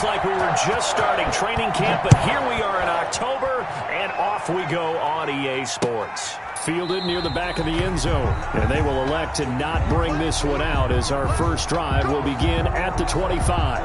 Like we were just starting training camp, but here we are in October, and off we go on EA Sports. Fielded near the back of the end zone, and they will elect to not bring this one out as our first drive will begin at the 25.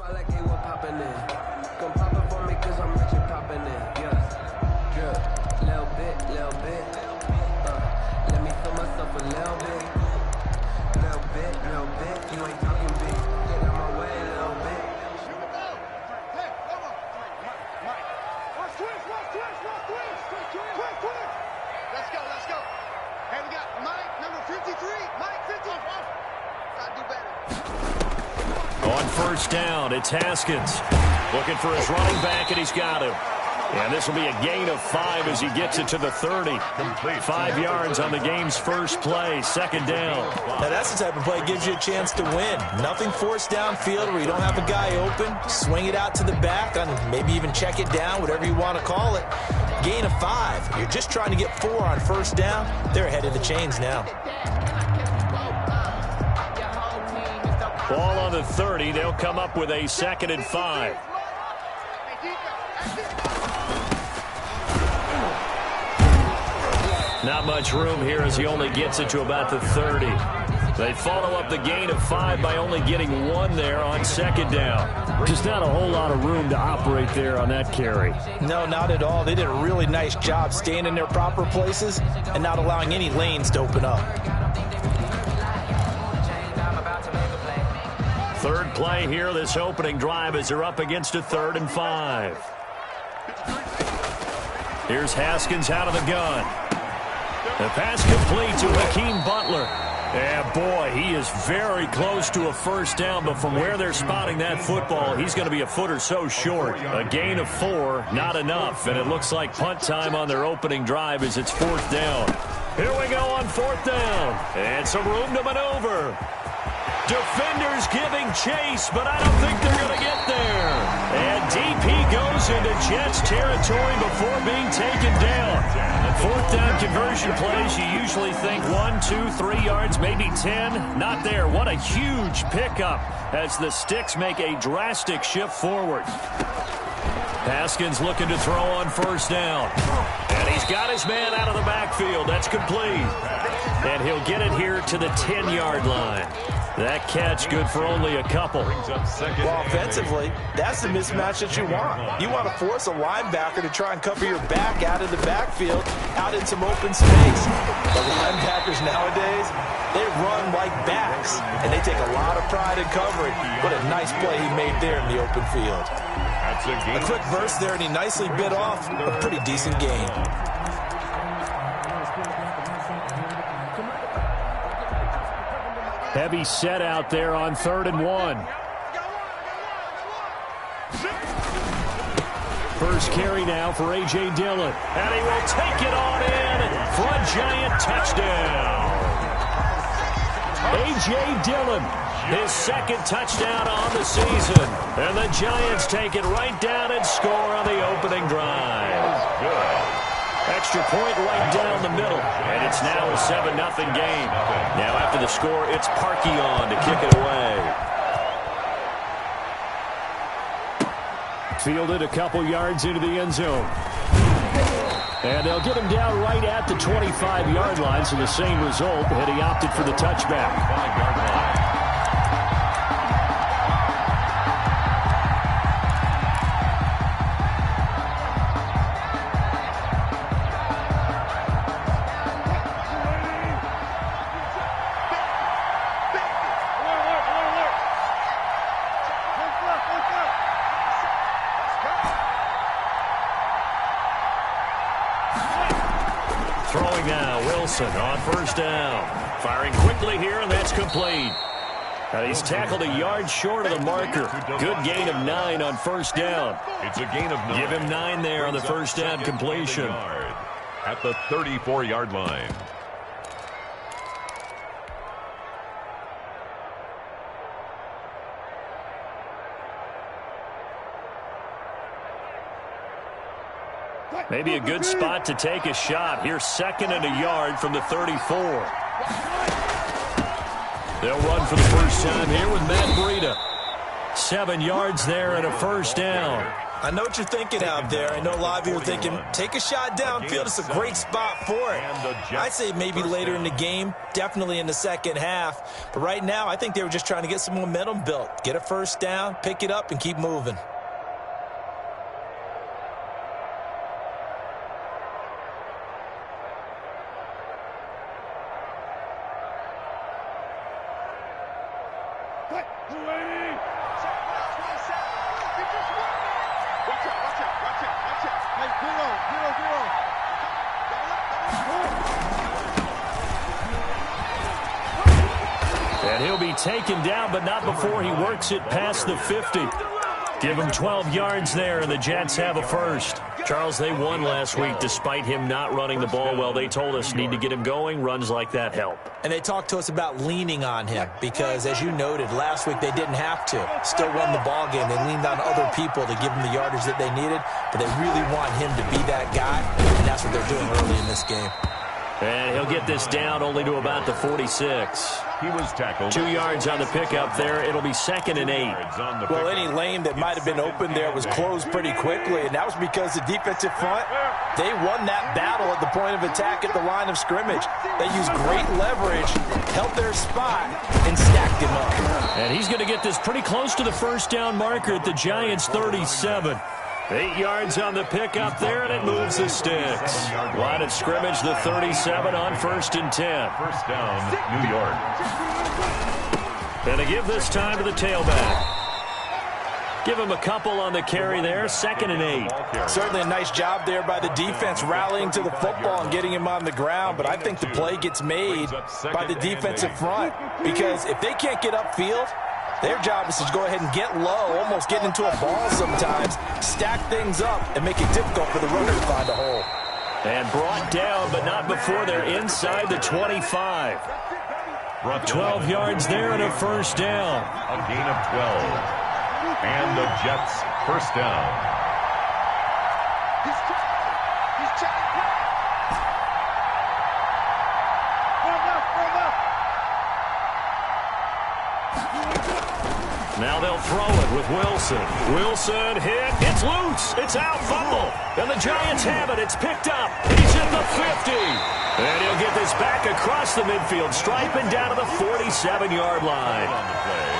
I like it, what poppin' in. Come pop it for me, cause I'm rich and poppin' in. Yeah, drip, little bit. Let me feel myself a little bit. You ain't talking big. Get out my way a little bit. Hey, come on. Mike. Watch twist. Quick. Let's go. Hey, we got Mike, number 53. Mike, 50. Gotta do better. On first down, it's Haskins. Looking for his running back, and he's got him. And this will be a gain of 5 as he gets it to the 30. 5 yards on the game's first play, second down. Now that's the type of play that gives you a chance to win. Nothing forced downfield where you don't have a guy open. Swing it out to the back, and maybe even check it down, whatever you want to call it. Gain of 5. You're just trying to get 4 on first down. They're ahead of the chains now. Ball on the 30. They'll come up with a 2nd and 5. Not much room here as he only gets it to about the 30. They follow up the gain of 5 by only getting 1 there on second down. Just not a whole lot of room to operate there on that carry. No, not at all. They did a really nice job staying in their proper places and not allowing any lanes to open up. Third play here, this opening drive as they're up against a 3rd and 5. Here's Haskins out of the gun. The pass complete to Hakeem Butler. And boy, he is very close to a first down, but from where they're spotting that football, he's going to be a foot or so short. A gain of 4, not enough, and it looks like punt time on their opening drive as it's 4th down. Here we go on 4th down, and some room to maneuver. Defenders giving chase, but I don't think they're going to get there. And DP goes into Jets territory before being taken down. 4th down conversion plays, you usually think 1, 2, 3 yards, maybe 10. Not there. What a huge pickup as the Sticks make a drastic shift forward. Haskins looking to throw on first down. And he's got his man out of the backfield. That's complete. And he'll get it here to the 10-yard line. That catch good for only a couple. Well, offensively, that's the mismatch that you want. You want to force a linebacker to try and cover your back out of the backfield, out in some open space. But linebackers nowadays, they run like backs, and they take a lot of pride in covering. What a nice play he made there in the open field. A quick burst there, and he nicely bit off a pretty decent gain. Heavy set out there on 3rd and 1. First carry now for A.J. Dillon. And he will take it on in for a Giant touchdown. A.J. Dillon, his second touchdown on the season. And the Giants take it right down and score on the opening drive. Extra point right down the middle. And it's now a 7-0 game. Now after the score, it's Parkey on to kick it away. Fielded a couple yards into the end zone. And they'll get him down right at the 25-yard line, so the same result, had he opted for the touchback. 5-yard line. Throwing now, Wilson on first down. Firing quickly here, and that's complete. And he's tackled a yard short of the marker. Good gain of 9 on first down. It's a gain of 9. Give him 9 there on the first down completion. At the 34-yard line. Maybe a good spot to take a shot. Here's 2nd and a yard from the 34. They'll run for the first time here with Matt Breida. 7 yards there and a first down. I know what you're thinking out there. I know a lot of you are thinking, take a shot downfield. It's a great spot for it. I'd say maybe later in the game, definitely in the second half. But right now, I think they were just trying to get some momentum built. Get a first down, pick it up, and keep moving. And he'll be taken down, but not before he works it past the 50. Give him 12 yards there, and the Jets have a first. Charles, they won last week despite him not running the ball well. They told us need to get him going. Runs like that help. And they talked to us about leaning on him because, as you noted, last week they didn't have to. Still won the ball game. They leaned on other people to give them the yardage that they needed, but they really want him to be that guy, and that's what they're doing early in this game. And he'll get this down only to about the 46. He was tackled. 2 yards on the pickup there. It'll be 2nd and 8. Well, any lane that might have been open there was closed pretty quickly, and that was because the defensive front, they won that battle at the point of attack at the line of scrimmage. They used great leverage, held their spot, and stacked him up. And he's going to get this pretty close to the first down marker at the Giants' 37. 8 yards on the pickup there, and it moves the sticks. Line of scrimmage, the 37 on 1st and 10. First down, New York. And to give this time to the tailback. Give him a couple on the carry there, 2nd and 8. Certainly a nice job there by the defense rallying to the football and getting him on the ground, but I think the play gets made by the defensive front because if they can't get upfield, their job is to go ahead and get low, almost get into a ball sometimes, stack things up, and make it difficult for the runner to find a hole. And brought down, but not before they're inside the 25. 12 yards there and a first down. A gain of 12. And the Jets first down. Now they'll throw it with Wilson. Wilson hit. It's loose. It's out. Fumble. And the Giants have it. It's picked up. He's in the 50. And he'll get this back across the midfield, striping down to the 47-yard line.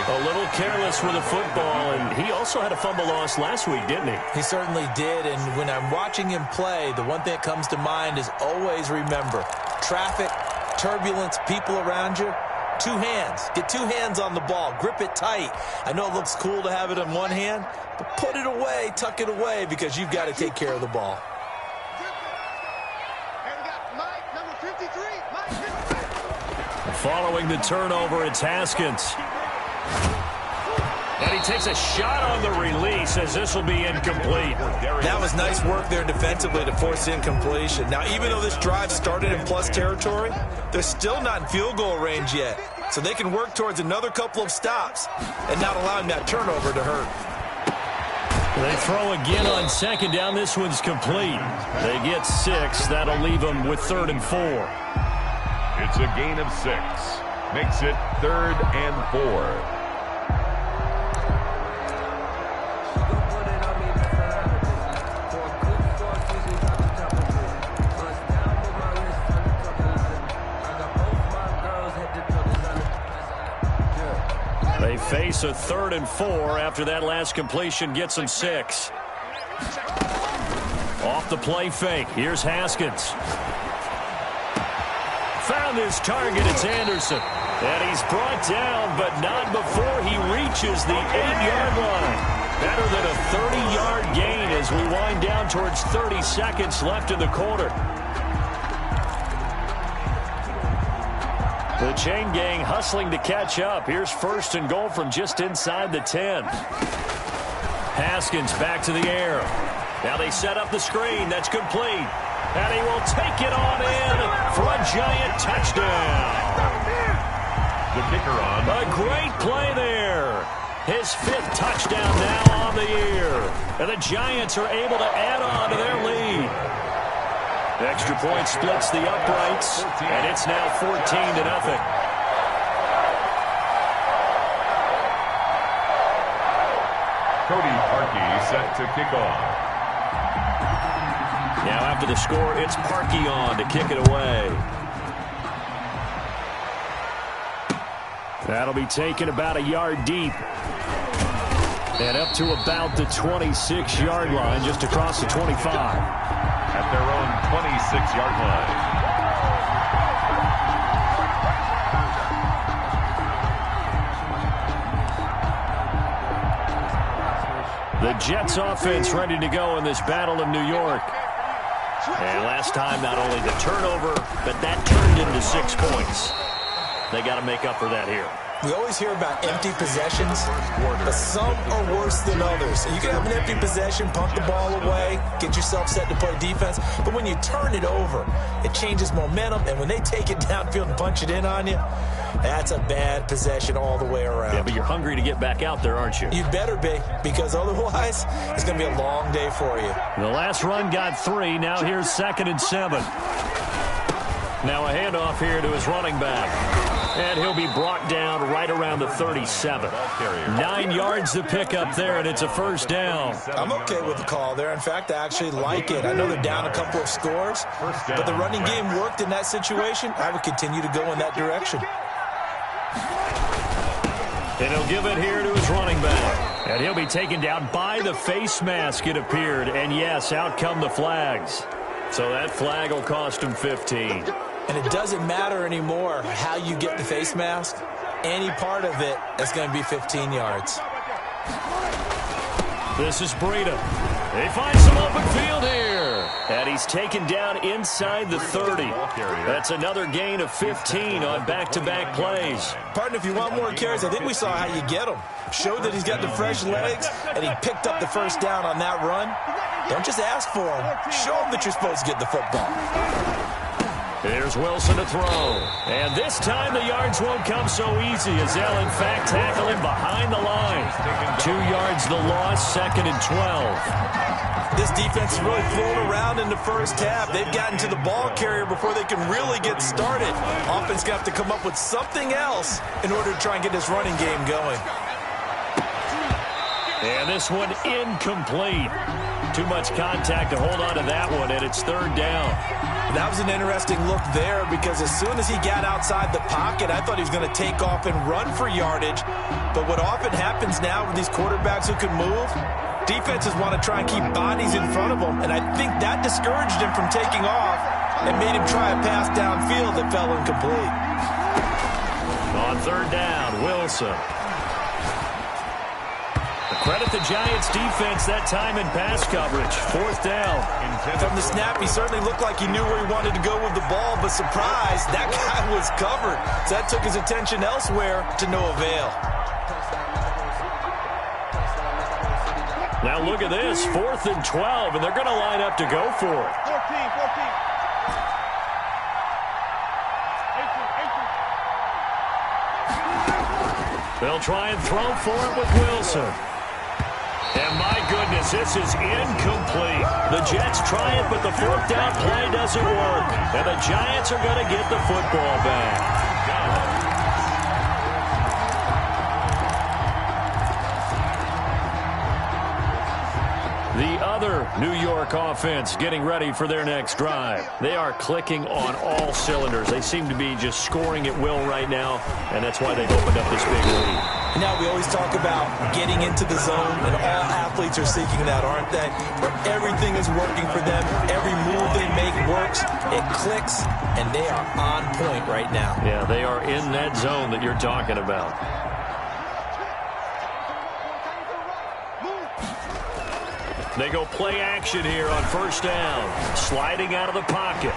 A little careless with the football, and he also had a fumble loss last week, didn't he? He certainly did, and when I'm watching him play, the one thing that comes to mind is always remember, traffic, turbulence, people around you, 2 hands. Get 2 hands on the ball. Grip it tight. I know it looks cool to have it in one hand, but put it away, tuck it away, because you've got to take care of the ball. Following the turnover, it's Haskins. And he takes a shot on the release as this will be incomplete. That was nice work there defensively to force incompletion. Now, even though this drive started in plus territory, they're still not in field goal range yet. So they can work towards another couple of stops and not allowing that turnover to hurt. They throw again on second down. This one's complete. They get 6. That'll leave them with 3rd and 4. It's a gain of 6. Makes it 3rd and 4. They face a 3rd and 4 after that last completion gets them 6. Off the play fake. Here's Haskins. Found his target. It's Anderson. And he's brought down, but not before he reaches the 8-yard line. Better than a 30-yard gain as we wind down towards 30 seconds left in the quarter. The chain gang hustling to catch up. Here's 1st and goal from just inside the 10. Haskins back to the air. Now they set up the screen. That's complete. And he will take it on in for a giant touchdown. The kicker on. A great play there. His 5th touchdown now on the year. And the Giants are able to add on to their lead. The extra point splits the uprights, and it's now 14-0. Cody Parkey set to kick off. Now after the score, it's Parkey on to kick it away. That'll be taken about a yard deep. And up to about the 26-yard line, just across the 25. At their own 26-yard line. The Jets offense ready to go in this battle of New York. And last time, not only the turnover, but that turned into 6 points. They got to make up for that here. We always hear about empty possessions, but some are worse than others. You can have an empty possession, punt the ball away, get yourself set to play defense, but when you turn it over, it changes momentum, and when they take it downfield and punch it in on you, that's a bad possession all the way around. Yeah, but you're hungry to get back out there, aren't you? You better be, because otherwise, it's going to be a long day for you. The last run got 3. Now here's 2nd and 7. Now a handoff here to his running back. And he'll be brought down right around the 37. 9 yards to pick up there, and it's a 1st down. I'm okay with the call there. In fact, I actually like it. I know they're down a couple of scores, but the running game worked in that situation. I would continue to go in that direction. And he'll give it here to his running back. And he'll be taken down by the face mask, it appeared. And, yes, out come the flags. So that flag will cost him 15. And it doesn't matter anymore how you get the face mask. Any part of it is going to be 15 yards. This is Breida. They find some open field here. And he's taken down inside the 30. That's another gain of 15 on back-to-back plays. Partner, if you want more carries, I think we saw how you get them. Showed that he's got the fresh legs, and he picked up the 1st down on that run. Don't just ask for him. Show him that you're supposed to get the football. Here's Wilson to throw. And this time the yards won't come so easy as they'll, in fact, tackle him behind the line. 2 yards the loss, 2nd and 12. This defense has really thrown around in the first half. They've gotten to the ball carrier before they can really get started. Offense going to have to come up with something else in order to try and get this running game going. And this one incomplete. Too much contact to hold on to that one, and it's 3rd down. That was an interesting look there because as soon as he got outside the pocket, I thought he was going to take off and run for yardage. But what often happens now with these quarterbacks who can move, defenses want to try and keep bodies in front of them, and I think that discouraged him from taking off and made him try a pass downfield that fell incomplete. On 3rd down, Wilson. Credit the Giants defense that time in pass coverage. 4th down. From the snap, he certainly looked like he knew where he wanted to go with the ball, but surprise, that guy was covered. So that took his attention elsewhere to no avail. Now look at this, 4th and 12, and they're going to line up to go for it. 14. They'll try and throw for it with Wilson. And my goodness, this is incomplete. The Jets try it, but the 4th down play doesn't work. And the Giants are going to get the football back. The other New York offense getting ready for their next drive. They are clicking on all cylinders. They seem to be just scoring at will right now, and that's why they've opened up this big lead. Now, we always talk about getting into the zone, and all athletes are seeking that, aren't they? Where everything is working for them, every move they make works, it clicks, and they are on point right now. Yeah, they are in that zone that you're talking about. They go play action here on 1st down. Sliding out of the pocket.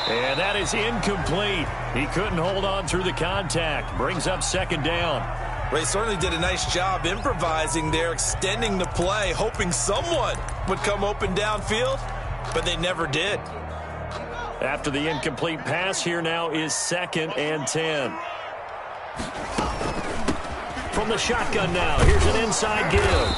And that is incomplete. He couldn't hold on through the contact. Brings up 2nd down. They certainly did a nice job improvising there, extending the play, hoping someone would come open downfield, but they never did. After the incomplete pass, here now is 2nd and 10. From the shotgun now, here's an inside give.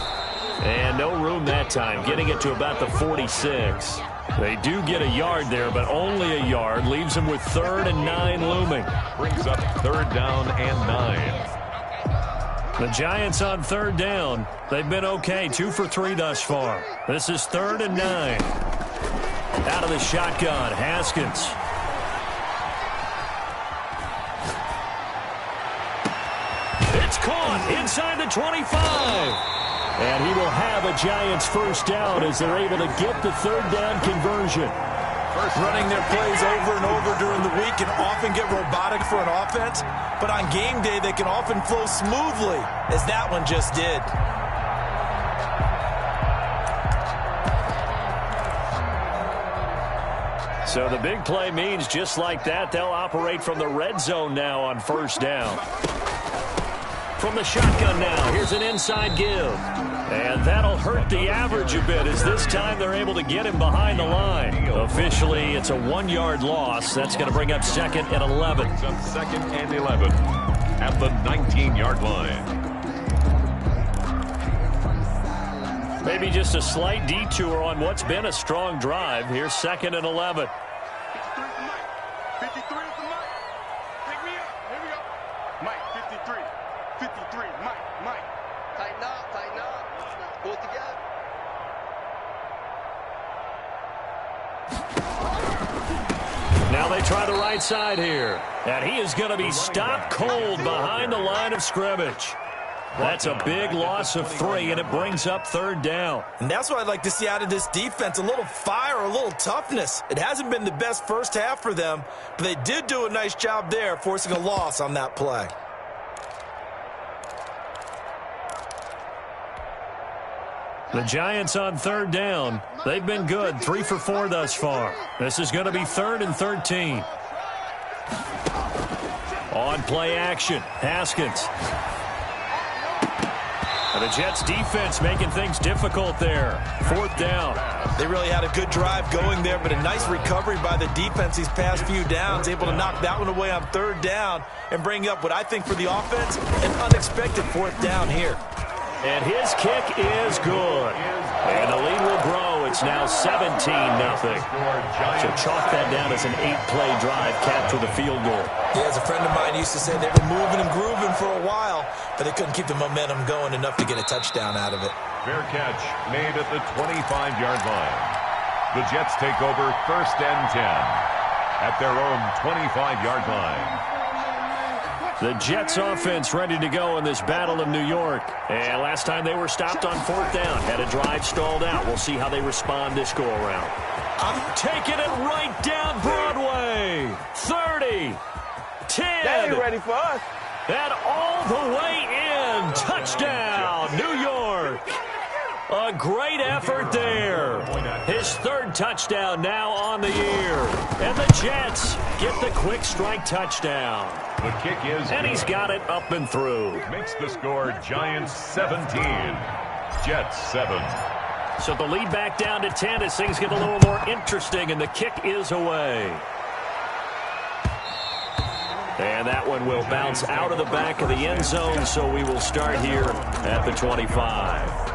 And no room that time, getting it to about the 46. They do get a yard there, but only a yard. Leaves them with 3rd and 9 looming. Brings up 3rd down and 9. The Giants on 3rd down. They've been okay, 2 for 3 thus far. This is 3rd and 9. Out of the shotgun, Haskins. It's caught inside the 25. And he will have a Giants 1st down as they're able to get the 3rd down conversion. Running their plays over and over during the week can often get robotic for an offense, but on game day they can often flow smoothly, as that one just did. So the big play means just like that, they'll operate from the red zone now on 1st down. From the shotgun now, here's an inside give. And that'll hurt the average a bit as this time they're able to get him behind the line. Officially, it's a 1-yard loss. That's going to bring up 2nd and 11. Brings up 2nd and 11 at the 19-yard line. Maybe just a slight detour on what's been a strong drive. Here's 2nd and 11. 53 is the Mike. Pick me up. Here we go. Mike, 53. 53. Mike. Tighten up. Pull it together. Now they try the right side here. And he is going to be stopped cold behind the line of scrimmage. That's a big loss of 3, and it brings up 3rd down. And that's what I'd like to see out of this defense, a little fire, a little toughness. It hasn't been the best first half for them, but they did do a nice job there, forcing a loss on that play. The Giants on 3rd down. They've been good, 3 for 4 thus far. This is going to be 3rd and 13. On play action, Haskins. And the Jets defense making things difficult there. 4th down. They really had a good drive going there, but a nice recovery by the defense these past few downs, able to knock that one away on 3rd down and bring up what I think for the offense, an unexpected 4th down here. And his kick is good. And the lead will grow. It's now 17-0. So chalk that down as an 8-play drive, capture the field goal. Yeah, as a friend of mine used to say, they were moving and grooving for a while, but they couldn't keep the momentum going enough to get a touchdown out of it. Fair catch made at the 25-yard line. The Jets take over 1st and 10 at their own 25-yard line. The Jets offense ready to go in this battle of New York. And last time they were stopped on 4th down. Had a drive stalled out. We'll see how they respond this go-around. I'm taking it right down Broadway. 30. 10. They ain't ready for us. And all the way in. Touchdown, New York. A great effort there. His 3rd touchdown now on the year. And the Jets get the quick strike touchdown. The kick is And he's got it up and through. makes the score Giants 17, Jets 7. So the lead back down to 10 as things get a little more interesting, and the kick is away. And that one will bounce out of the back of the end zone, so we will start here at the 25.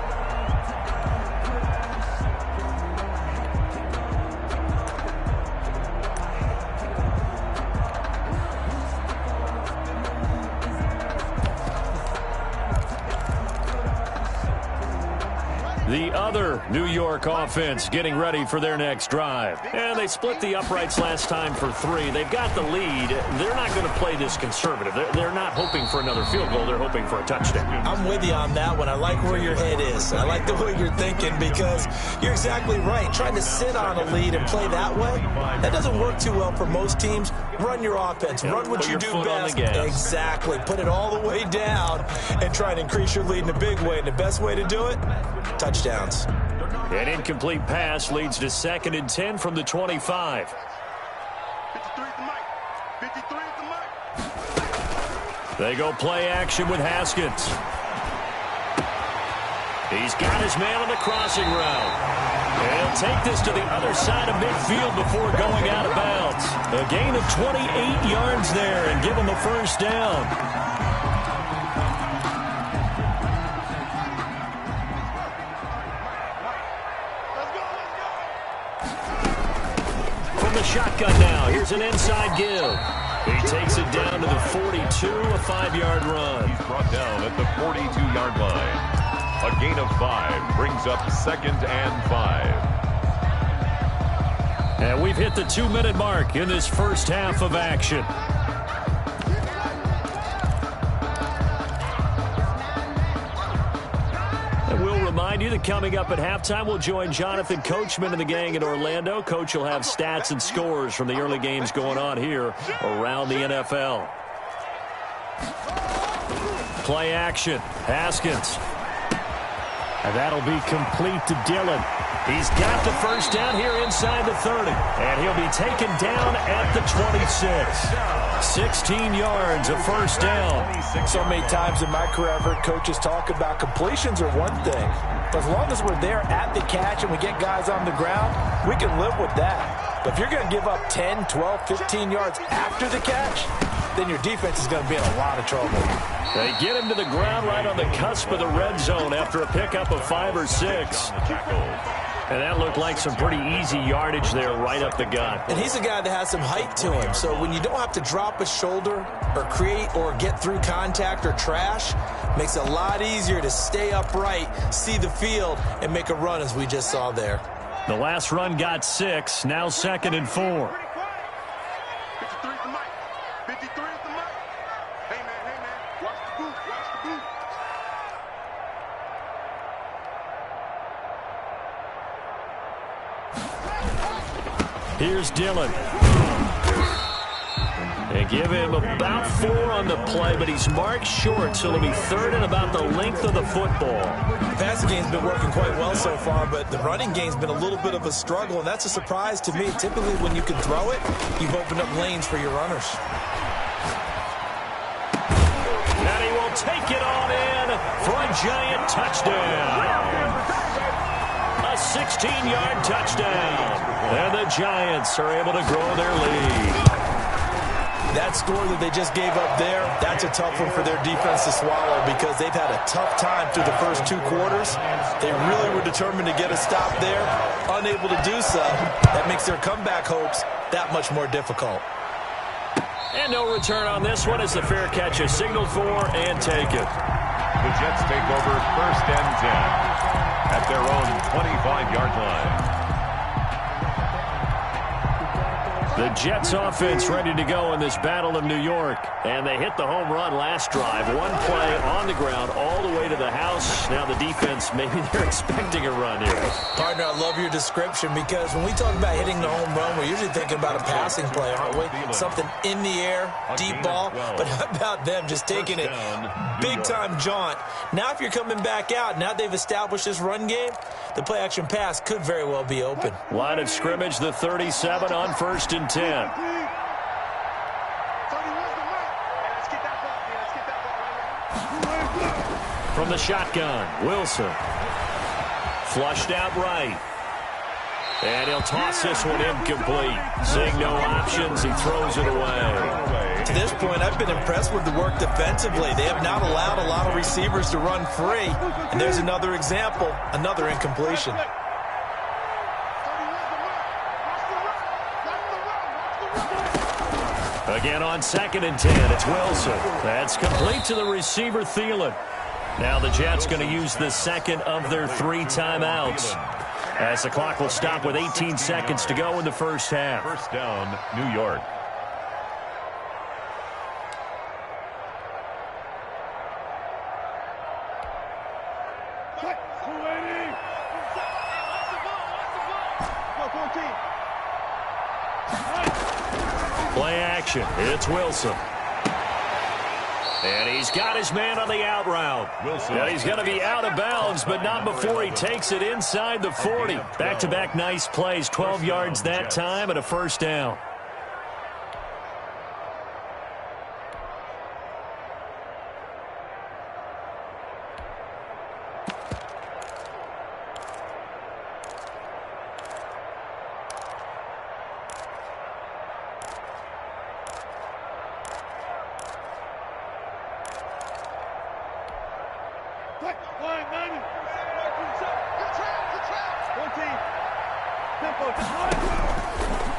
The other New York offense getting ready for their next drive. And they split the uprights last time for 3. They've got the lead. They're not going to play this conservative. They're not hoping for another field goal. They're hoping for a touchdown. I'm with you on that one. I like where your head is. I like the way you're thinking because you're exactly right. Trying to sit on a lead and play that way, that doesn't work too well for most teams. Run your offense. Run what you do best. Exactly. Put it all the way down and try and increase your lead in a big way. And the best way to do it, touchdowns. An incomplete pass leads to 2nd and 10 from the 25. 53 at the mic. 53 at the mic. They go play action with Haskins. He's got his man on the crossing route. He'll take this to the other side of midfield before going out of bounds. A gain of 28 yards there and give him a first down. Shotgun now. Here's an inside give. He takes it down to the 42, a 5-yard run. He's brought down at the 42-yard line. A gain of 5 brings up 2nd and 5. And we've hit the 2-minute mark in this first half of action. Remind you that coming up at halftime, we'll join Jonathan Coachman and the gang in Orlando. Coach will have stats and scores from the early games going on here around the NFL. Play action. Haskins. And that'll be complete to Dillon. He's got the first down here inside the 30. And he'll be taken down at the 26. 16 yards, a first down. So many times in my career I've heard coaches talk about completions are one thing. But as long as we're there at the catch and we get guys on the ground, we can live with that. But if you're going to give up 10, 12, 15 yards after the catch, then your defense is going to be in a lot of trouble. They get him to the ground right on the cusp of the red zone after a pickup of 5 or 6. And that looked like some pretty easy yardage there right up the gut. And he's a guy that has some height to him. So when you don't have to drop a shoulder or create or get through contact or trash, makes it a lot easier to stay upright, see the field, and make a run as we just saw there. The last run got 6, now 2nd and 4. 53 at the mic. 53 at the mic. Hey, man. Watch the boot. Watch the boot. Here's Dillon. They give him about 4 on the play, but he's marked short, so it'll be 3rd and about the length of the football. The passing game's been working quite well so far, but the running game's been a little bit of a struggle, and that's a surprise to me. Typically, when you can throw it, you've opened up lanes for your runners. And he will take it on in for a giant touchdown. A 16-yard touchdown. And the Giants are able to grow their lead. That score that they just gave up there, that's a tough one for their defense to swallow because they've had a tough time through the first 2 quarters. They really were determined to get a stop there, unable to do so. That makes their comeback hopes that much more difficult. And no return on this one as the fair catch is signaled for and taken. The Jets take over 1st and 10 at their own 25-yard line. The Jets offense ready to go in this Battle of New York. And they hit the home run last drive. 1 play on the ground all the way to the house. Now the defense, maybe they're expecting a run here. Partner, I love your description because when we talk about hitting the home run, we're usually thinking about a passing play, aren't we? Something in the air, deep ball. But how about them just taking it big-time jaunt? Now if you're coming back out, now they've established this run game, the play-action pass could very well be open. Line of scrimmage, the 37 on 1st and 10. From the shotgun, Wilson. Flushed out right. And he'll toss this one incomplete. Seeing no options, he throws it away. To this point, I've been impressed with the work defensively. They have not allowed a lot of receivers to run free. And there's another example, another incompletion. Again on 2nd and 10, it's Wilson. That's complete to the receiver, Thielen. Now the Jets going to use the second of their 3 timeouts, as the clock will stop with 18 seconds to go in the first half. First down, New York. Play action. It's Wilson. And he's got his man on the out route. Wilson. And he's going to be out of bounds, but not before he takes it inside the 40. Back-to-back nice plays, 12 yards that time and a first down.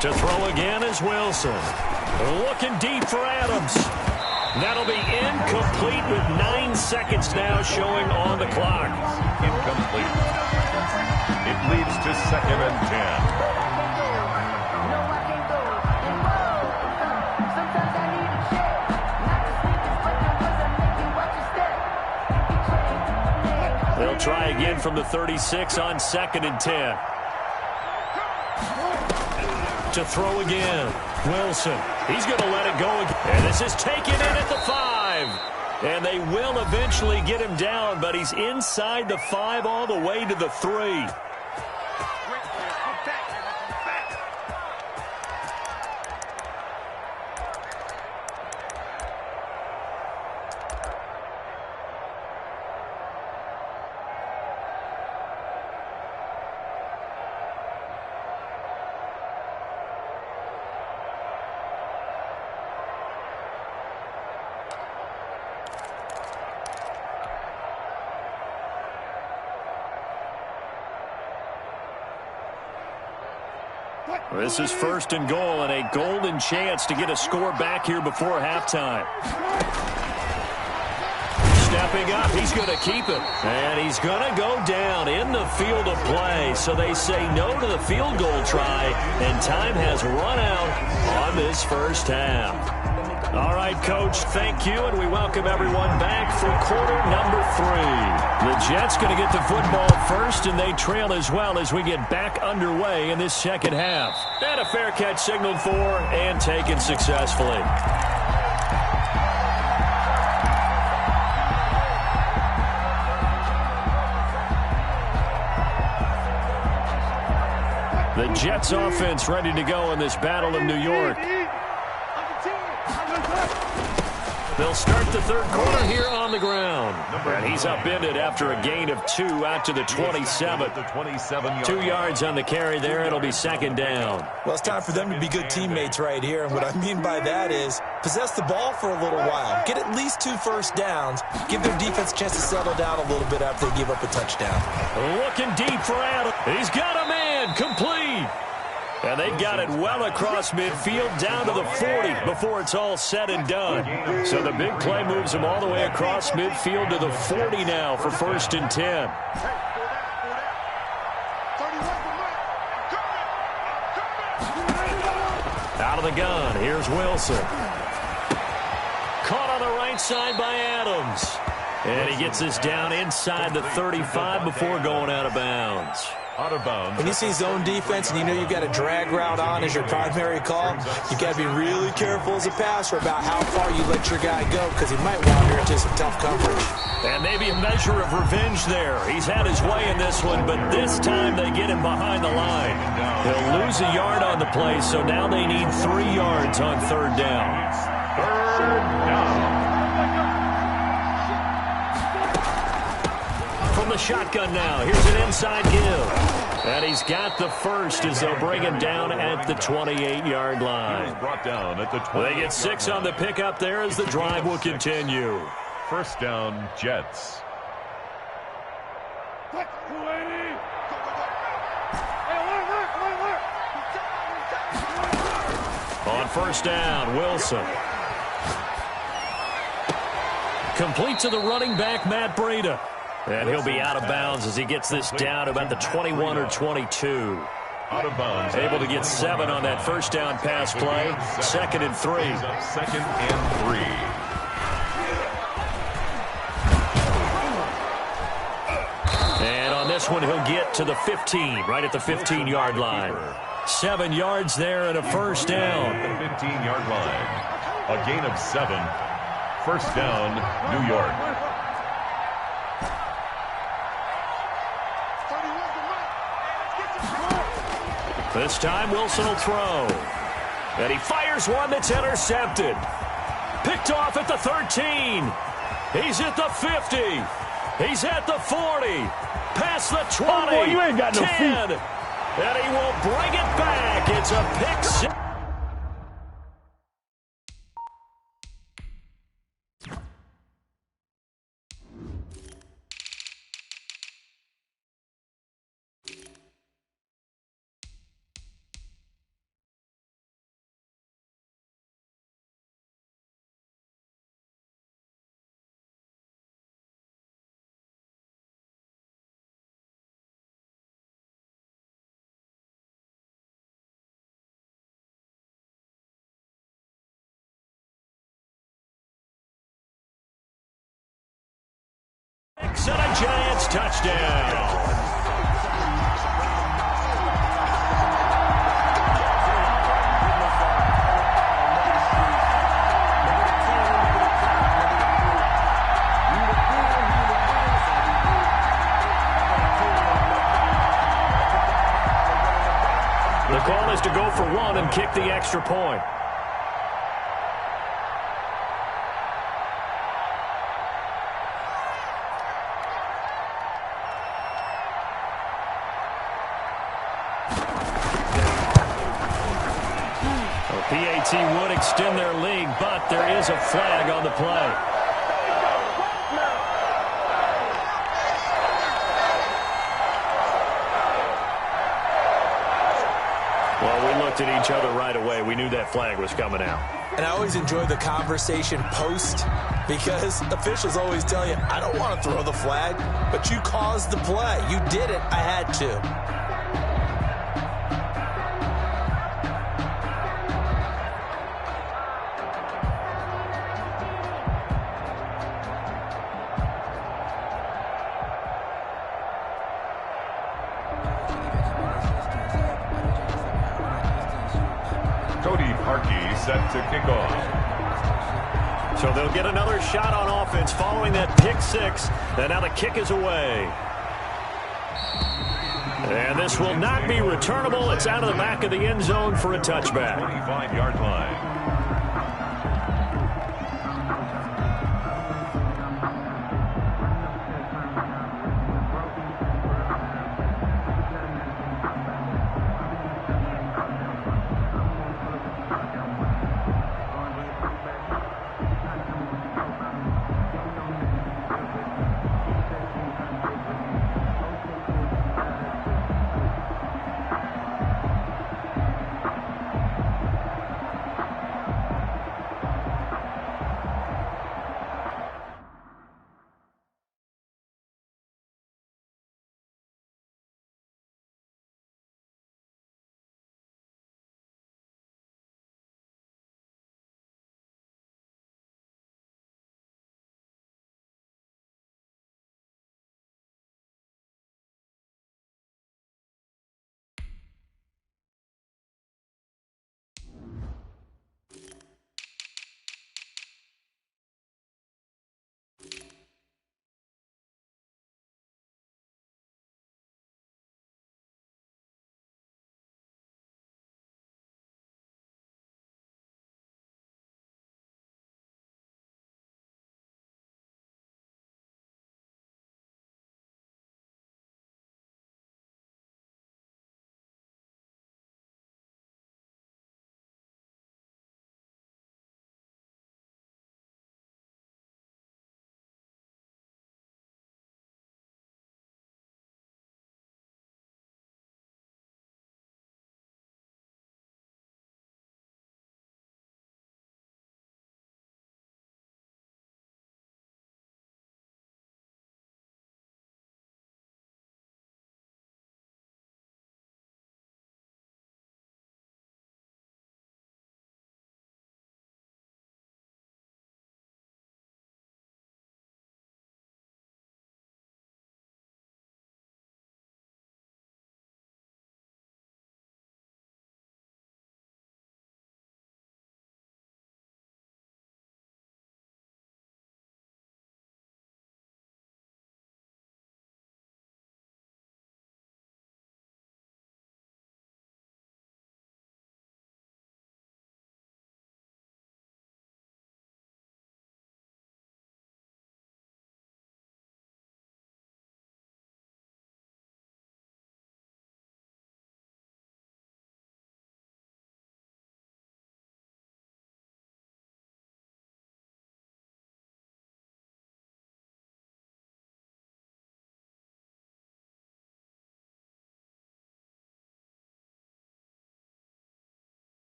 To throw again is Wilson. Looking deep for Adams. That'll be incomplete with 9 seconds now showing on the clock. Incomplete. It leads to 2nd and 10. They'll try again from the 36 on 2nd and 10. To throw again, Wilson. He's going to let it go again. And this is taken in at the 5. And they will eventually get him down, but he's inside the 5 all the way to the 3. This is 1st and goal and a golden chance to get a score back here before halftime. Stepping up, he's going to keep it. And he's going to go down in the field of play. So they say no to the field goal try, and time has run out on this first half. All right, Coach, thank you, and we welcome everyone back for quarter number 3. The Jets going to get the football first, and they trail as well as we get back underway in this second half. And a fair catch signaled for and taken successfully. The Jets offense ready to go in this battle of New York. They'll start the third quarter here on the ground. And he's upended after a gain of 2 out to the 27. 2 yards on the carry there. It'll be 2nd down. Well, it's time for them to be good teammates right here. And what I mean by that is possess the ball for a little while. Get at least 2 first downs. Give their defense a chance to settle down a little bit after they give up a touchdown. Looking deep for Adams. He's got a man. Complete. And they've got it well across midfield down to the 40 before it's all said and done. So the big play moves them all the way across midfield to the 40 now for 1st and 10. Out of the gun, here's Wilson. Caught on the right side by Adams. And he gets this down inside the 35 before going out of bounds. Out of bounds. When you see zone defense and you know you've got a drag route on as your primary call, you've got to be really careful as a passer about how far you let your guy go because he might wander into some tough coverage. And maybe a measure of revenge there. He's had his way in this one, but this time they get him behind the line. He'll lose a yard on the play, so now they need 3 yards on 3rd down. 3rd down. from the shotgun now. Here's an inside give. And he's got the first as they'll bring him down at the 28-yard line. Brought down at the 28-yard They get 6 on the pickup there as the drive will continue. First down, Jets. On first down, Wilson. Complete to the running back, Matt Breida. And he'll be out of bounds as he gets this down to about the 21 or 22. Out of bounds. Able to get 7 on that first down pass play. 2nd and 3. 2nd and 3. And on this one, he'll get to the 15, right at the 15-yard line. 7 yards there and a first down. The 15-yard line. A gain of 7. First down, New York. This time, Wilson will throw. And he fires one that's intercepted. Picked off at the 13. He's at the 50. He's at the 40. Past the 20. Oh, boy, you ain't got no 10. feet. And he will bring it back. It's a pick six. And a Giants touchdown. The call is to go for 1 and kick the extra point. PAT would extend their lead, but there is a flag on the play. Well, we looked at each other right away. We knew that flag was coming out. And I always enjoy the conversation post because officials always tell you, I don't want to throw the flag, but you caused the play. You did it. I had to. Set to kick off. So they'll get another shot on offense following that pick 6. And now the kick is away. And this will not be returnable. It's out of the back of the end zone for a touchback. 25-yard line.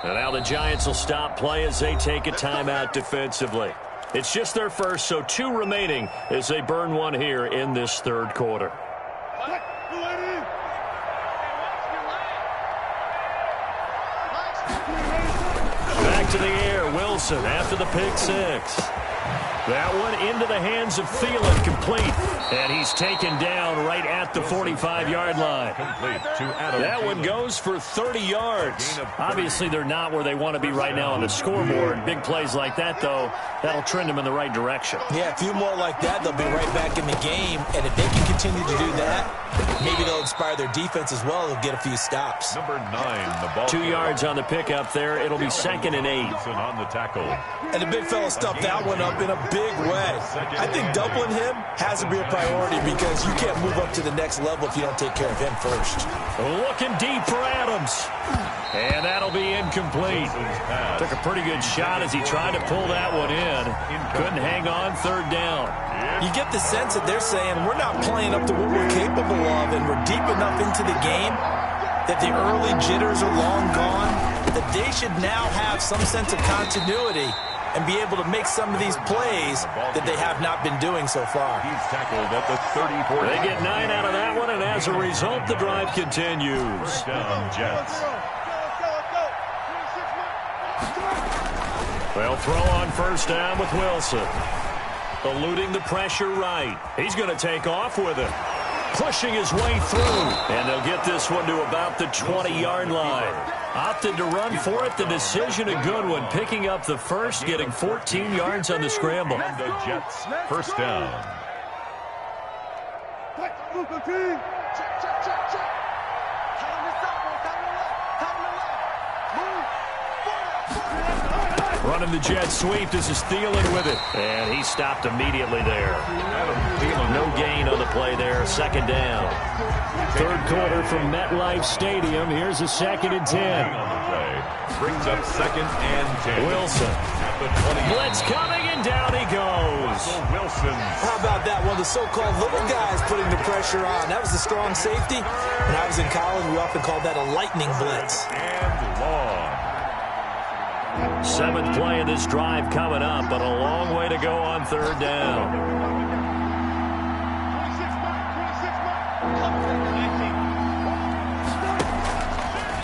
And now the Giants will stop play as they take a timeout defensively. It's just their first, so 2 remaining as they burn one here in this third quarter. Back to the air, Wilson after the pick 6. That one into the hands of Thielen, complete. And he's taken down right at the 45-yard line. Complete to Adam That one Thielen. goes for 30 yards. Obviously, they're not where they want to be right now on the scoreboard. Big plays like that, though, that'll trend them in the right direction. Yeah, a few more like that, they'll be right back in the game. And if they can continue to do that, maybe they'll inspire their defense as well. They'll get a few stops. Number 9, the ball. 2 yards on the pickup there. It'll be 2nd and 8. Wilson on the tackle. And the big fella stuffed that one up in a big way. I think doubling him has to be a priority because you can't move up to the next level if you don't take care of him first. Looking deep for Adams. And that'll be incomplete. Took a pretty good shot as he tried to pull that one in. Couldn't hang on, 3rd down. You get the sense that they're saying we're not playing up to what we're capable of, and we're deep enough into the game that the early jitters are long gone, that they should now have some sense of continuity and be able to make some of these plays that they have not been doing so far. He's tackled at the 34. They get 9 out of that one, and as a result, the drive continues. First down, Jets. They'll throw on first down with Wilson. Eluding the pressure right. He's going to take off with it. Pushing his way through. And they'll get this one to about the 20-yard line. Opted to run for it. The decision a good one. Picking up the first, getting 14 yards on the scramble. And the Jets, first down. Running the jet sweep. This is Thielen with it. And he stopped immediately there. No gain on the play there. 2nd down. 3rd quarter from MetLife Stadium. Here's a 2nd and 10. On the play. Brings up 2nd and 10. Wilson. At the 20. Blitz coming, and down he goes. Wilson. How about that? One of the so-called little guys putting the pressure on. That was a strong safety. When I was in college, we often called that a lightning blitz. And long. 7th play of this drive coming up, but a long way to go on 3rd down.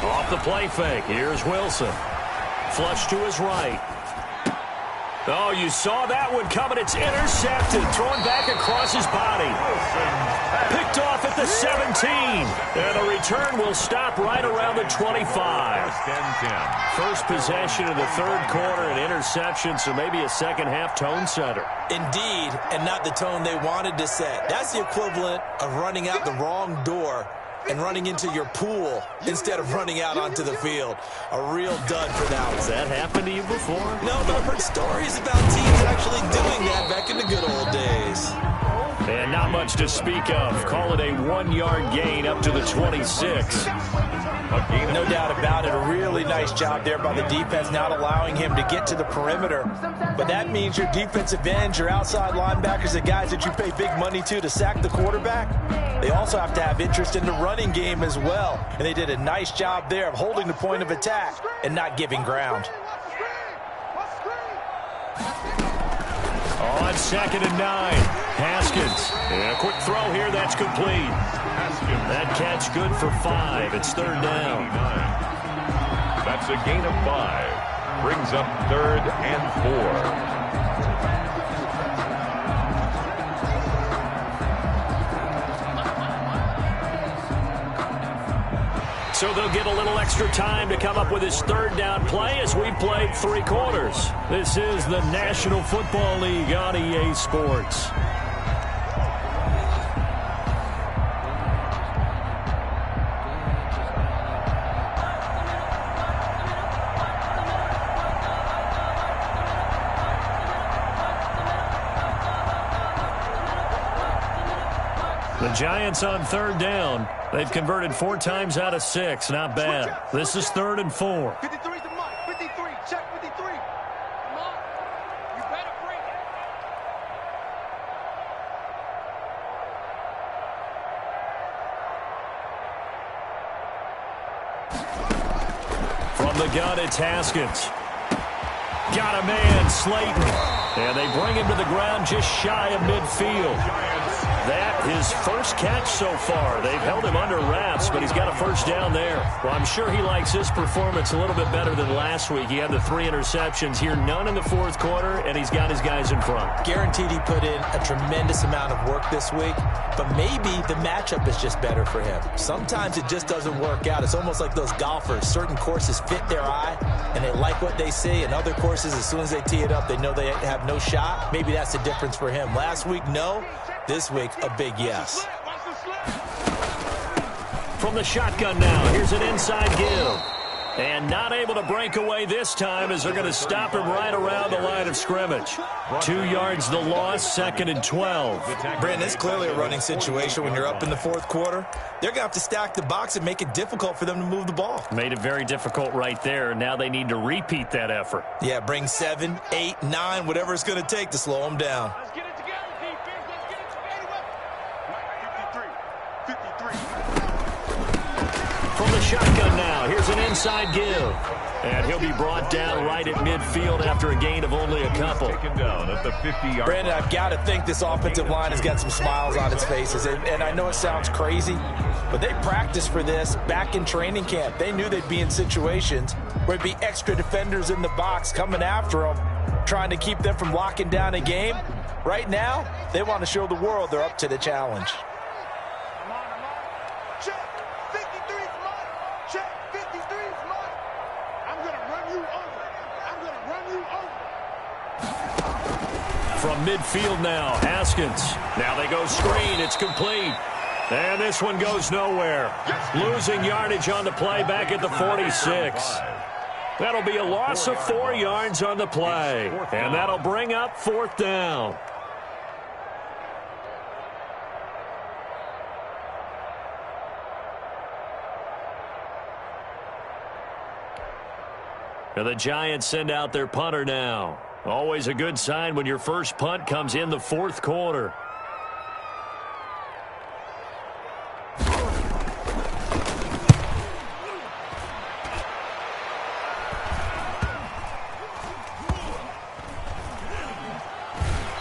Off the play fake. Here's Wilson. Flush to his right. Oh, you saw that one coming. It's intercepted. Thrown back across his body. Picked off at the 17. And the return will stop right around the 25. First and 10. First possession of the 3rd quarter, an interception, so maybe a second-half tone setter. Indeed, and not the tone they wanted to set. That's the equivalent of running out the wrong door and running into your pool instead of running out onto the field. A real dud for that one. Has that happened to you before? No, but I've heard stories about teams actually doing that back in the good old days. And not much to speak of. Call it a 1-yard gain up to the 26. No doubt about it. A really nice job there by the defense, not allowing him to get to the perimeter. But that means your defensive ends, your outside linebackers, the guys that you pay big money to sack the quarterback, they also have to have interest in the running game as well. And they did a nice job there of holding the point of attack and not giving ground. On 2nd and 9. Haskins. And a quick throw here. That's complete. Haskins. That catch good for 5. It's 3rd down. 89. That's a gain of 5. Brings up 3rd and 4. So they'll get a little extra time to come up with his 3rd down play as we played 3 quarters. This is the National Football League on EA Sports. The Giants on 3rd down. They've converted 4 times out of 6. Not bad. This is 3rd and 4. 53 to Mike. 53. Check 53. Come on. You better bring it. From From the gun, it's Haskins. Got a man, Slayton. And they bring him to the ground just shy of midfield. That his first catch so far. They've held him under wraps, but he's got a first down there. Well, I'm sure he likes his performance a little bit better than last week. He had the 3 interceptions here, none in the fourth quarter, and he's got his guys in front. Guaranteed he put in a tremendous amount of work this week, but maybe the matchup is just better for him. Sometimes it just doesn't work out. It's almost like those golfers. Certain courses fit their eye, and they like what they see, and other courses, as soon as they tee it up, they know they have no shot. Maybe that's the difference for him. Last week, no. This week, a big yes. From the shotgun now, here's an inside give. And not able to break away this time as they're going to stop him right around the line of scrimmage. 2 yards the loss, 2nd and 12. Brandon, it's clearly a running situation when you're up in the fourth quarter. They're going to have to stack the box and make it difficult for them to move the ball. Made it very difficult right there. Now they need to repeat that effort. Yeah, bring 7, 8, 9, whatever it's going to take to slow them down. Let's get it together, defense. Let's get it together. 53. From the shotgun now, here's an inside give. And he'll be brought down right at midfield after a gain of only a couple. Taken down at the 50-yard. Brandon, I've got to think this offensive line has got some smiles on its faces. And I know it sounds crazy, but they practiced for this back in training camp. They knew they'd be in situations where there'd be extra defenders in the box coming after them, trying to keep them from locking down a game. Right now, they want to show the world they're up to the challenge. Check. 53's mine. Check. 53's mine. I'm going to run you over. I'm going to run you over. From midfield now, Haskins. Now they go screen. It's complete. And this one goes nowhere. Losing yardage on the play back at the 46. That'll be a loss of 4 yards on the play. And that'll bring up 4th down. And the Giants send out their punter now. Always a good sign when your first punt comes in the fourth quarter.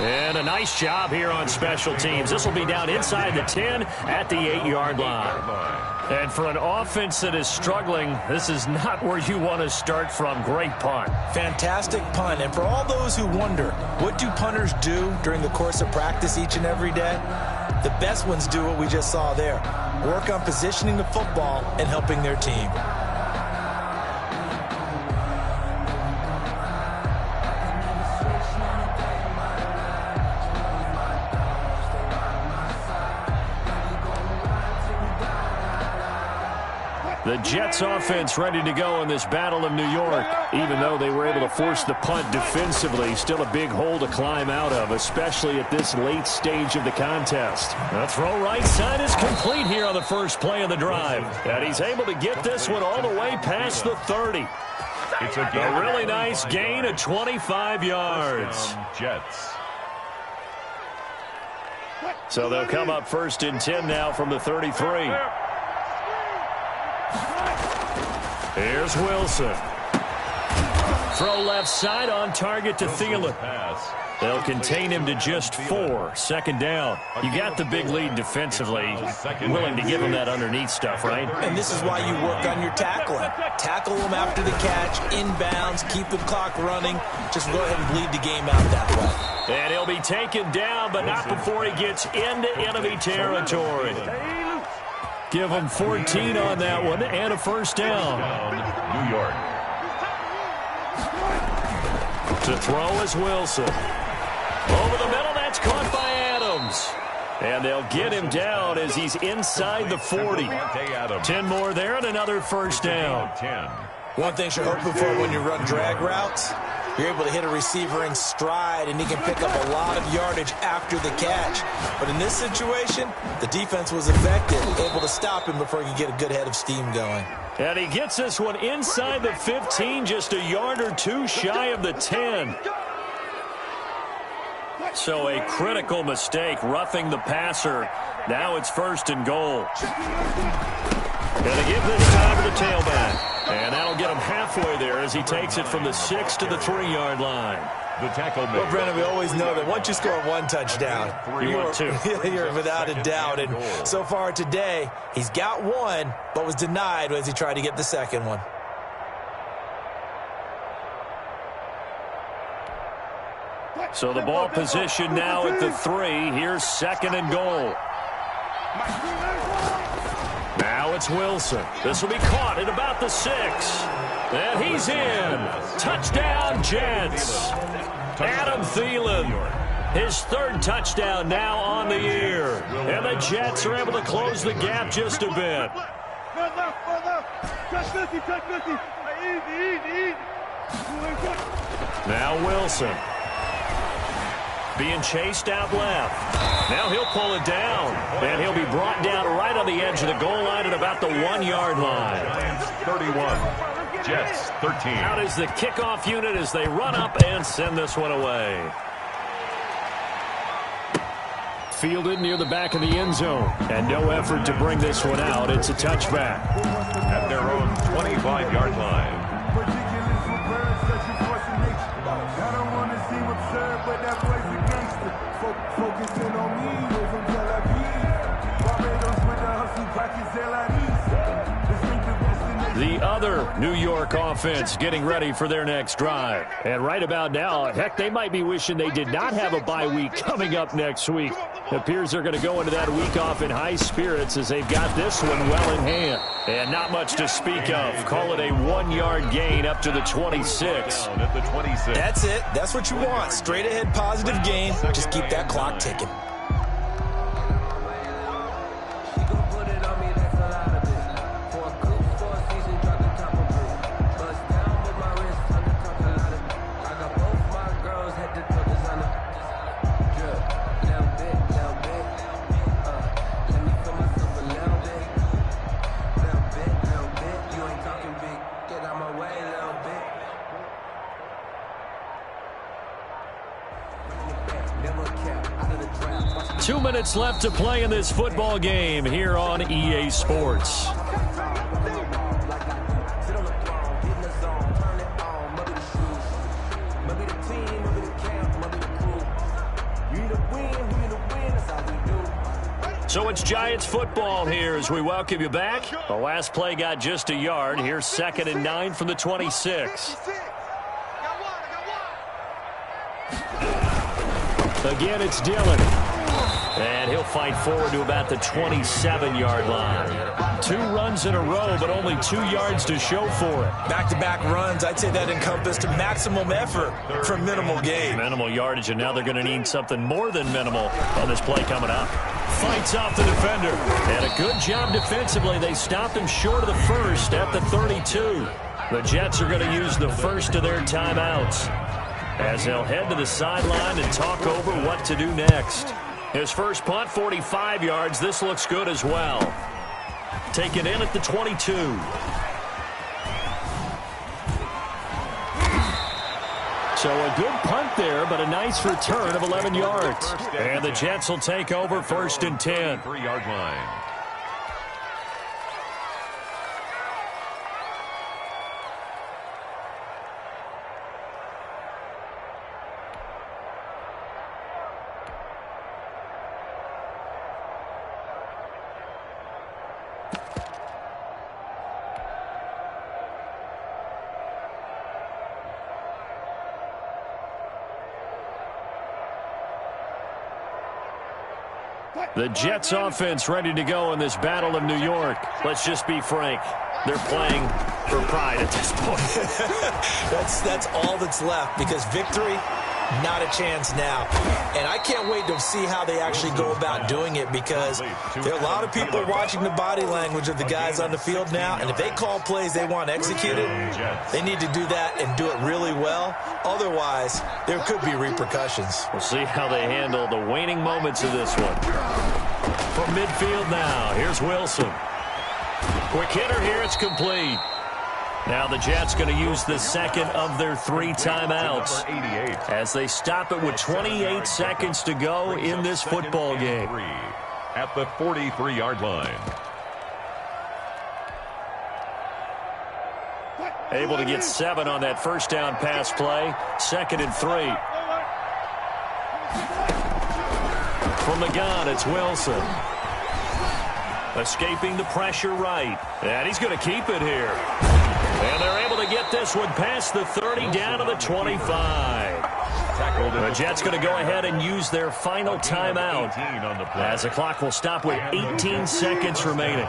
And a nice job here on special teams. This will be down inside the 10 at the 8-yard line. And for an offense that is struggling, this is not where you want to start from. Great punt. Fantastic punt. And for all those who wonder, what do punters do during the course of practice each and every day? The best ones do what we just saw there. Work on positioning the football and helping their team. The Jets offense ready to go in this battle of New York. Even though they were able to force the punt defensively, still a big hole to climb out of, especially at this late stage of the contest. The throw right side is complete here on the first play of the drive. And he's able to get this one all the way past the 30. It's a really nice gain of 25 yards. Jets. So they'll come up 1st and 10 now from the 33. Here's Wilson. Throw left side on target to Thielen. They'll contain him to just 4. 2nd down. You got the big lead defensively. Willing to give him that underneath stuff, right? And this is why you work on your tackling. Tackle them after the catch, inbounds, keep the clock running. Just go ahead and bleed the game out that way. And he'll be taken down, but not before he gets into enemy territory. Give him 14 on that one and a first down. New York. To throw is Wilson. Over the middle, that's caught by Adams. And they'll get him down as he's inside the 40. 10 more there and another first down. One thing you're hoping for when you run drag routes, you're able to hit a receiver in stride, and he can pick up a lot of yardage after the catch. But in this situation, the defense was effective, able to stop him before he could get a good head of steam going. And he gets this one inside the 15, just a yard or 2 shy of the 10. So a critical mistake, roughing the passer. Now it's 1st and goal. Going to give this time to the tailback. And that'll get him halfway there as he takes it from the 6 to the 3-yard line. The tackle made. Well, Brennan, we always know that once you score one touchdown, you're without a doubt. And so far today, he's got one, but was denied as he tried to get the second one. So the ball position now at the 3. Here's 2nd and goal. Now it's Wilson. This will be caught at about the 6. And he's in. Touchdown, Jets. Adam Thielen. His 3rd touchdown now on the year. And the Jets are able to close the gap just a bit. Now Wilson. Being chased out left. Now he'll pull it down. And he'll be brought down right on the edge of the goal line at about the 1-yard line. Lions 31. Jets 13. Out is the kickoff unit as they run up and send this one away. Fielded near the back of the end zone. And no effort to bring this one out. It's a touchback. At their own 25-yard line. The other New York offense getting ready for their next drive. And right about now, heck, they might be wishing they did not have a bye week coming up next week. It appears they're going to go into that week off in high spirits as they've got this one well in hand. And not much to speak of. Call it a 1-yard gain up to the 26. At the 26. That's it. That's what you want. Straight ahead positive gain. Just keep that clock ticking. Two minutes left to play in this football game here on EA Sports. So it's Giants football here as we welcome you back. The last play got just a yard. Here's 2nd and 9 from the 26. Again, it's Dillon. And he'll fight forward to about the 27-yard line. 2 runs in a row, but only 2 yards to show for it. Back-to-back runs, I'd say that encompassed maximum effort for minimal gain. Minimal yardage, and now they're going to need something more than minimal on this play coming up. Fights off the defender. And a good job defensively. They stopped him short of the first at the 32. The Jets are going to use the first of their timeouts as they'll head to the sideline and talk over what to do next. His first punt, 45 yards. This looks good as well. Taken in at the 22. So a good punt there, but a nice return of 11 yards. And the Jets will take over 1st and 10. 3-yard line. The Jets offense ready to go in this battle of New York. Let's just be frank. They're playing for pride at this point. That's all that's left because victory, not a chance now. And I can't wait to see how they actually go about doing it because there are a lot of people watching the body language of the guys on the field now. And if they call plays they want executed, they need to do that and do it really well. Otherwise, there could be repercussions. We'll see how they handle the waning moments of this one. From midfield now, here's Wilson. Quick hitter here, it's complete. Now the Jets going to use the second of their 3 timeouts as they stop it with 28 seconds to go in this football game. At the 43-yard line. Able to get 7 on that first down pass play. 2nd and 3. From the gun, it's Wilson. Escaping the pressure right. And he's going to keep it here. And they're able to get this one past the 30 down to the 25. The Jets going to go ahead and use their final timeout as the clock will stop with 18 seconds remaining.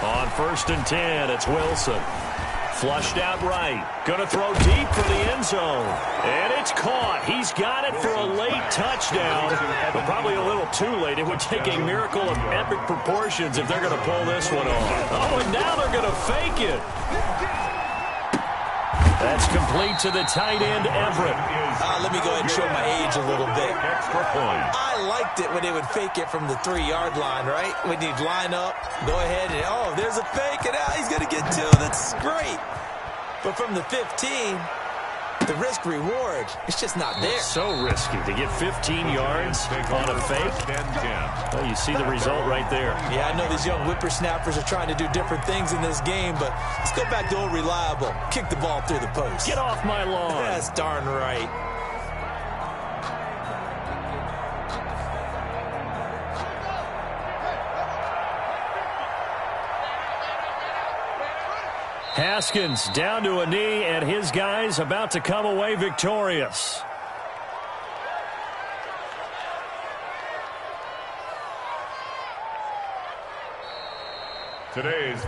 On 1st and 10, it's Wilson. Flushed out right. Going to throw deep for the end zone. And it's caught. He's got it for a late touchdown. But probably a little too late. It would take a miracle of epic proportions if they're going to pull this one off. Oh, and now they're going to fake it. That's complete to the tight end, Everett. Let me go ahead and show my age a little bit. Extra point. I liked it when they would fake it from the 3-yard line, right? When you'd line up, go ahead and, oh, there's a fake, and he's going to get 2. That's great. But from the 15, the risk-reward, it's just not there. It's so risky to get 15 yards on a fake. Well, you see the result right there. Yeah, I know these young whippersnappers are trying to do different things in this game, but let's go back to old reliable. Kick the ball through the post. Get off my lawn. That's darn right. Haskins down to a knee, and his guys about to come away victorious. Today's